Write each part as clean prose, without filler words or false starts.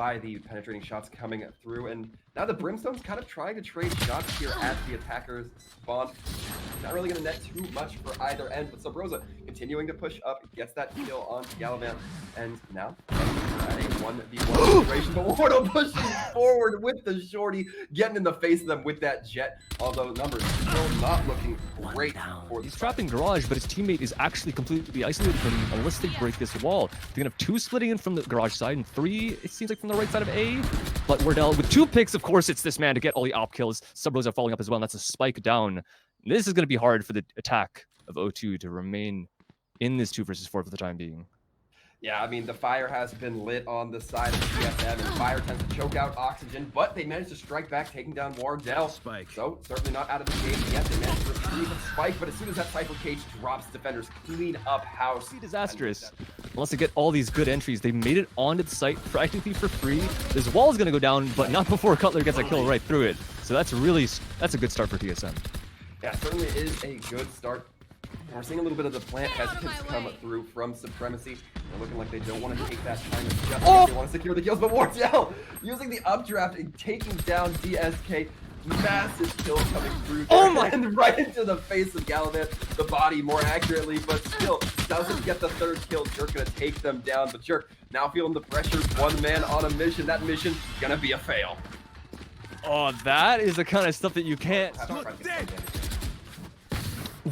by the penetrating shots coming through, and now the Brimstone's kind of trying to trade shots here at the attackers spawn. Not really going to net too much for either end, but Subroza continuing to push up, gets that kill on Galavant, and now at a 1v1 situation, but Wardell pushing forward with the shorty, getting in the face of them with that jet, although numbers still not looking great for He's trapped in garage, but his teammate is actually completely isolated from him unless they break this wall. They're gonna have 2 splitting in from the garage side and 3, it seems like, from the right side of A. But Wardell with 2 picks, of course, it's this man to get all the op kills. Subroza following up as well, and that's a spike down. This is gonna be hard for the attack of O2 to remain in this 2 versus 4 for the time being. Yeah, I mean, the fire has been lit on the side of TSM, and fire tends to choke out oxygen, but they managed to strike back, taking down Wardell. Spike. So, certainly not out of the game yet. They managed to retrieve a spike, but as soon as that Cypher Cage drops, defenders clean up house. Disastrous. Unless they get all these good entries, they made it onto the site practically for free. This wall is going to go down, but not before Cutler gets a kill right through it. So that's a good start for TSM. Yeah, certainly is a good start. We're seeing a little bit of the plant hesitance come through from Supremacy. They're looking like they don't want to take that time to just they want to secure the kills, but Wardell using the updraft and taking down DSK. Massive kill coming through there, and right into the face of Galavant, the body more accurately, but still doesn't get the 3rd kill. Jerk gonna take them down, but Jerk now feeling the pressure, 1 man on a mission. That mission gonna be a fail. Oh, that is the kind of stuff that you can't.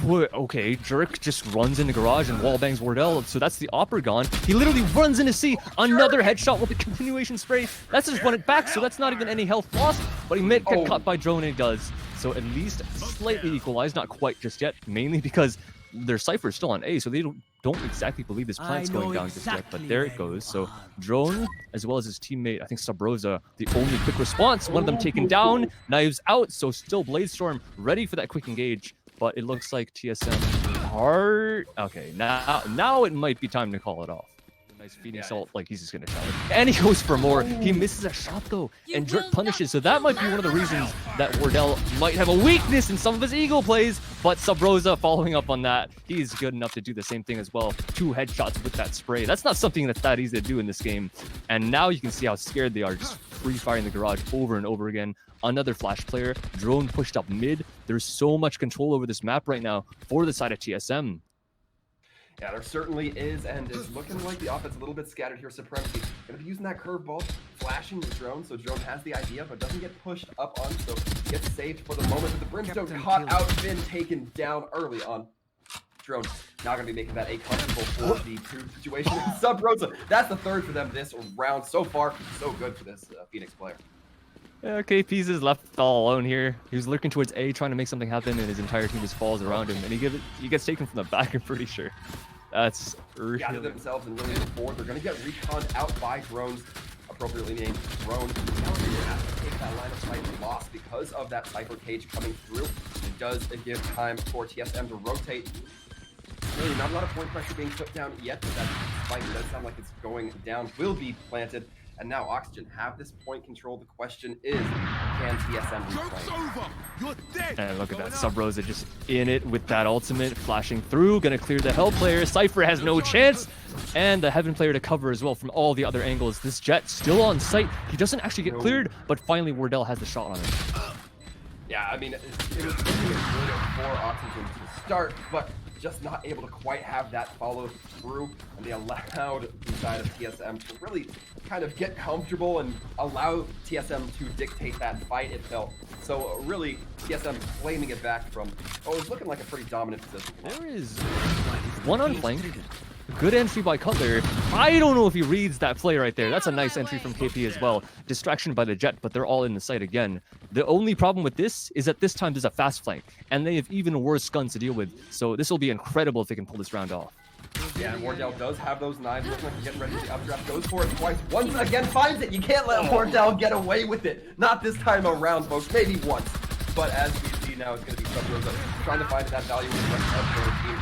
Okay, Jerk just runs in the garage and wallbangs Wardell, so that's the Opera gone. He literally runs into C, another headshot with a continuation spray. That's just run it back, so that's not even any health lost, but he might get cut by drone and he does. So at least slightly equalized, not quite just yet, mainly because their Cypher is still on A, so they don't exactly believe this plant's going down just yet, but there it goes. So drone, as well as his teammate, I think Subroza, the only quick response, one of them taken down, knives out, so still Bladestorm ready for that quick engage. But it looks like TSM hard. Okay, now it might be time to call it off. Nice feeding salt, like he's just gonna challenge. And he goes for more. He misses a shot though, and Jerk punishes. So that might be one of the reasons that Wardell might have a weakness in some of his Eagle plays. But Subroza following up on that, he's good enough to do the same thing as well. 2 headshots with that spray. That's not something that's that easy to do in this game. And now you can see how scared they are, just free firing the garage over and over again. Another flash player, drone pushed up mid. There's so much control over this map right now for the side of TSM. Yeah, there certainly is, and it's looking like the offense a little bit scattered here. Supremacy gonna be using that curveball, flashing the drone, so drone has the idea, but doesn't get pushed up on, so gets saved for the moment. But the Brimstone caught out, been taken down early on. Drone now gonna be making that a comfortable for the 2 situation. Subroza, that's the 3rd for them this round so far. So good for this Phoenix player. Yeah, KP's is left all alone here. He was lurking towards A, trying to make something happen, and his entire team just falls around him, and he gets taken from the back, I'm pretty sure. That's really... Gathered themselves and really forward. They're going to get reconned out by drones, appropriately named drone. Now they're going to have to take that line of sight loss because of that Cypher Cage coming through. It does give time for TSM to rotate. Really not a lot of point pressure being put down yet, but that spike does sound like it's going down, will be planted. And now Oxygen have this point control. The question is, can TSM replay? And look at that, Subroza just in it with that ultimate, flashing through, gonna clear the Hell player. Cypher has no chance, and the Heaven player to cover as well from all the other angles. This jet still on site. He doesn't actually get cleared, but finally Wardell has the shot on him. Yeah, I mean, it was looking good for Oxygen to start, but just not able to quite have that follow through, and they allowed the side of TSM to really kind of get comfortable and allow TSM to dictate that fight, it felt. So really, TSM claiming it back from, it was looking like a pretty dominant position. There is one on flank. Good entry by Cutler. I don't know if he reads that play right there. That's a nice entry from KP as well. Distraction by the jet, but they're all in the site again. The only problem with this is that this time there's a fast flank, and they have even worse guns to deal with. So this will be incredible if they can pull this round off. Yeah, and Wardell does have those knives. Looks like he's getting ready for the updraft. Goes for it twice. Once again finds it. You can't let Wardell get away with it. Not this time around, folks. Maybe once. But as we see now, it's going to be Subroza trying to find that value with the rest of their team.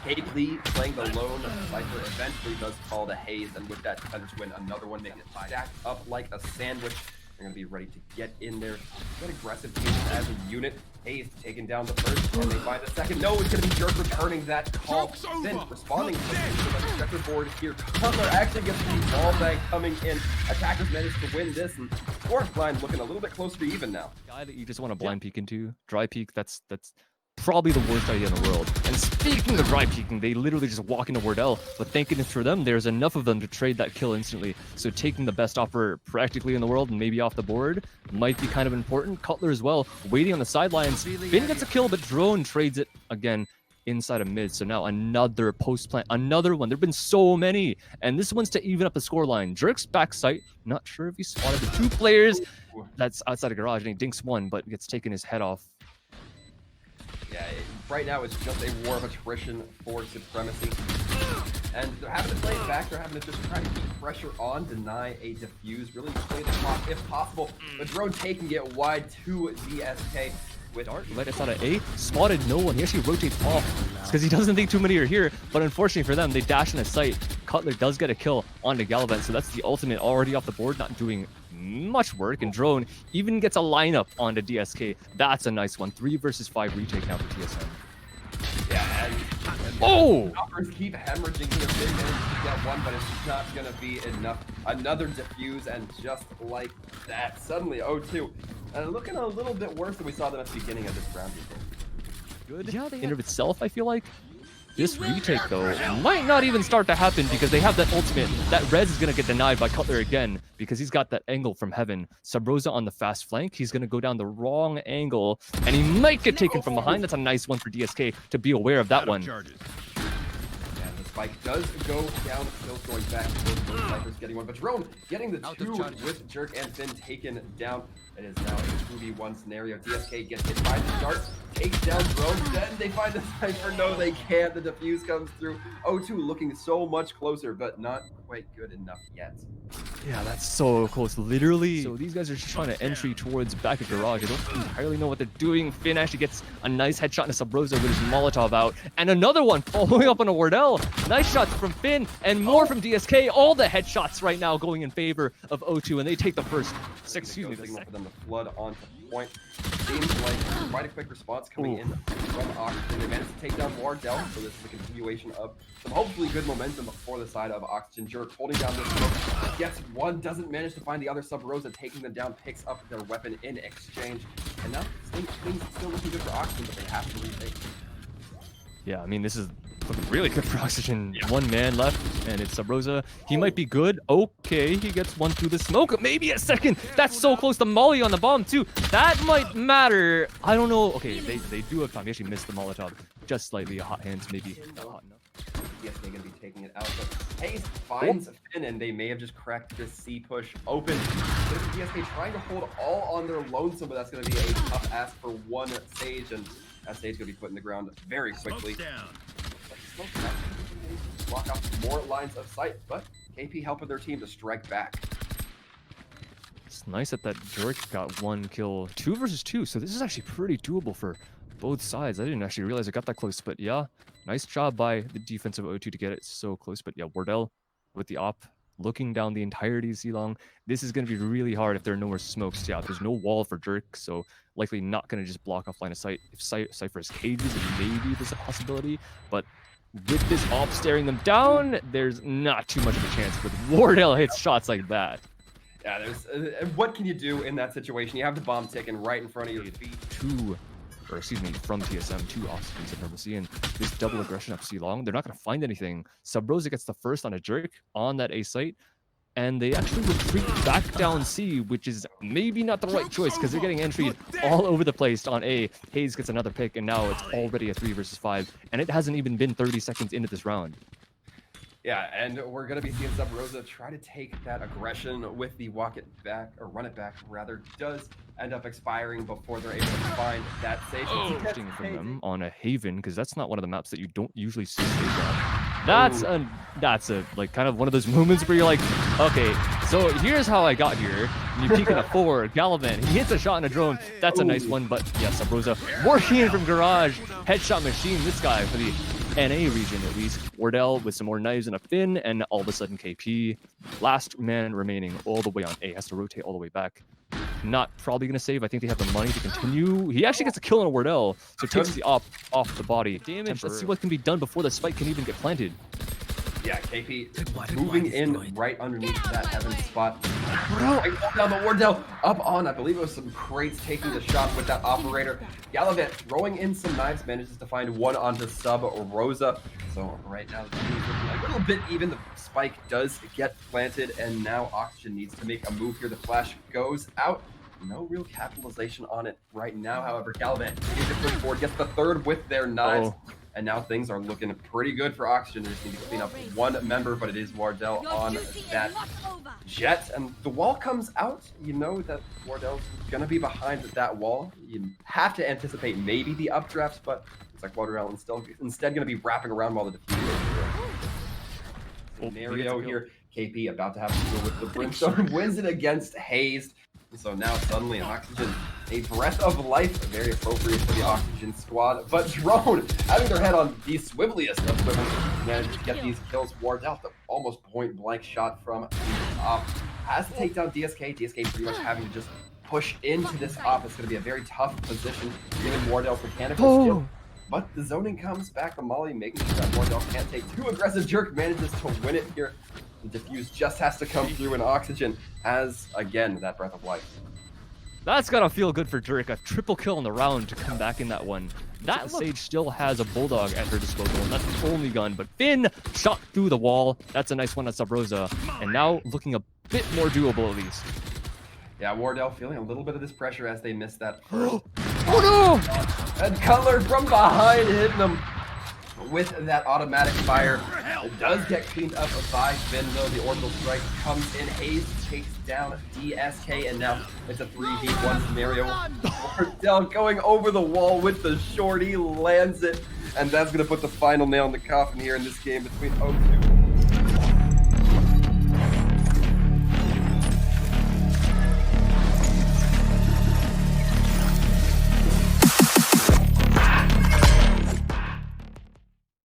KP playing the lone Cypher eventually does call the haze, and with that defenders win another one, making it stacked up like a sandwich. They're going to be ready to get in there, get aggressive pace as a unit. hazed taking down the first, and they find the second. No, it's going to be Jerk returning that call. Then responding to the checkerboard here. Cutler actually gets the wall bang coming in. Attackers manage to win this, and score line looking a little bit closer to even now. Guy that you just want to blind peek into, dry peek, that's probably the worst idea in the world. And speaking of dry peeking, they literally just walk into Wardell, but thanking for them, there's enough of them to trade that kill instantly. So taking the best offer practically in the world and maybe off the board might be kind of important. Cutler as well, waiting on the sidelines. Finn gets a kill, but Drone trades it again inside of mid. So now another post plant, another one. There've been so many, and this one's to even up the scoreline. Jerk's back sight, not sure if he spotted the two players that's outside of garage, and he dinks one, but gets taken his head off. Yeah, right now it's just a war of attrition for Supremacy. And they're having to play it back, they're having to just try to keep pressure on, deny a defuse, really play the clock if possible. But Drone taking it wide to DSK with Dart, let us out of A, spotted no one. He actually rotates off because he doesn't think too many are here, but unfortunately for them, they dash in his sight. Cutler does get a kill onto Galavant, so that's the ultimate already off the board, not doing much work, and Drone even gets a lineup onto DSK. That's a nice one. 3 versus 5 retake now for TSM. Yeah, and oh! Numbers keep hemorrhaging here. They managed to get one, but it's not going to be enough. Another defuse, and just like that, suddenly 0-2. Looking a little bit worse than we saw them at the beginning of this round. Good. Yeah, in and of itself, I feel like. This retake, though, might not even start to happen because they have that ultimate. That res is going to get denied by Cutler again because he's got that angle from heaven. Subroza on the fast flank. He's going to go down the wrong angle, and he might get taken from behind. That's a nice one for DSK to be aware of that one. And the spike does go down. Kills going back to both snipers getting one. But Drone getting the two with Jerk and Finn taken down. It is now a 2v1 scenario. DSK gets hit by the start, takes down Drone, then they find the sniper. No, they can't. The defuse comes through. 0-2 looking so much closer, but not quite good enough yet. Yeah, that's so close, literally. So these guys are just trying to entry towards back of garage. I don't entirely know what they're doing. Finn actually gets a nice headshot into Subroza with his Molotov out. And another one following up on a Wardell. Nice shots from Finn and more from DSK. All the headshots right now going in favor of 0-2, and they take the first. Excuse me, the signal for them to flood onto point. Seems like quite a quick response coming in from Oxygen. They managed to take down Wardell, so this is a continuation of some hopefully good momentum for the side of Oxygen. Jerk holding down this smoke, gets one, doesn't manage to find the other. Subroza taking them down, picks up their weapon in exchange. And now things still looking good for Oxygen, but they have to retake. Yeah, I mean, this is looking really good for Oxygen. Yeah. One man left, and it's Subroza. He might be good. Okay, he gets one through the smoke. Maybe a second. That's so close to Molly on the bomb, too. That might matter. I don't know. Okay, they do have time. He actually missed the Molotov just slightly. Hot hands, maybe not hot enough. Yes, they're going to be taking it out. But hazed finds Finn, and they may have just cracked this C push open. DSK trying to hold all on their lonesome, but that's going to be a tough ask for one Sage, and that Sage going to be put in the ground very quickly. Block off more lines of sight, but KP helping their team to strike back. It's nice that Jerk got one kill. 2 versus 2, so this is actually pretty doable for both sides. I didn't actually realize it got that close, but yeah, nice job by the defensive 0-2 to get it so close. But yeah, Wardell with the op, looking down the entirety of C-Long. This is going to be really hard if there are no more smokes. Yeah, there's no wall for Jerk, so likely not going to just block off line of sight. If Cypher has cages, maybe there's a possibility, but with this op staring them down, there's not too much of a chance. But Wardell hits shots like that. Yeah, there's what can you do in that situation? You have the bomb ticking right in front of your feet. From TSM to Oxygen Supremacy, and this double aggression up C-Long, they're not going to find anything. Subroza gets the first on a Jerk on that A site, and they actually retreat back down C, which is maybe not the right choice because they're getting entries all over the place on A. hazed gets another pick, and now it's already a 3 versus 5, and it hasn't even been 30 seconds into this round. Yeah, and we're going to be seeing Subroza try to take that aggression with the walk it back, or run it back rather, does end up expiring before they're able to find that Sage. Interesting from them on a Haven, because that's not one of the maps that you don't usually see Sage on. That's a like kind of one of those moments where you're like, okay, so here's how I got here. And you peek at a 4, Galavant, he hits a shot in a drone. That's a nice one, but yeah, Subroza working in from garage, headshot machine. This guy for the NA region at least. Wardell with some more knives and a Finn, and all of a sudden KP, last man remaining all the way on A, has to rotate all the way back. not probably going to save. I think they have the money to continue. He actually gets a kill on a Wardell, so takes the op off the body. Damage, let's see what can be done before the spike can even get planted. Yeah, KP moving in right underneath that heaven spot. Down the Wardell up on, I believe it was some crates taking the shot with that operator. Galavant throwing in some knives, manages to find one onto Subroza. So right now the team is looking a little bit even. The spike does get planted, and now Oxygen needs to make a move here. The flash goes out. No real capitalization on it right now. However, Galavant needs to push forward, gets the third with their knives. And now things are looking pretty good for Oxygen. They just need to clean up one member, but it is Wardell on that jet. And the wall comes out. You know that Wardell's going to be behind that wall. You have to anticipate maybe the updrafts, but it's like Wardell instead going to be wrapping around while the defuse scenario here. KP about to have to deal with the Brimstone, wins it against Hazed. So now suddenly Oxygen, a breath of life, very appropriate for the Oxygen squad. But Drone, having their head on the swiveliest of swivels, managed to get these kills. Wardell, the almost point blank shot from the op, has to take down DSK. DSK pretty much having to just push into this op. It's going to be a very tough position, given Wardell's mechanical skill. But the zoning comes back. The Molly making sure that Wardell can't take too aggressive. Jerk manages to win it here. The defuse just has to come through, and Oxygen has, again, that breath of life. That's gotta feel good for Drake. A triple kill in the round to come back in that one. That Sage still has a Bulldog at her disposal, and that's the only gun. But Finn shot through the wall. That's a nice one at Subroza. And now looking a bit more doable at least. Yeah, Wardell feeling a little bit of this pressure as they missed that first. Oh no! And Cutler from behind hitting them with that automatic fire. It does get cleaned up by Finn, though. The orbital strike comes in. Hazed takes down DSK, and now it's a 3v1 scenario. Wardell going over the wall with the shorty, lands it, and that's going to put the final nail in the coffin here in this game between O2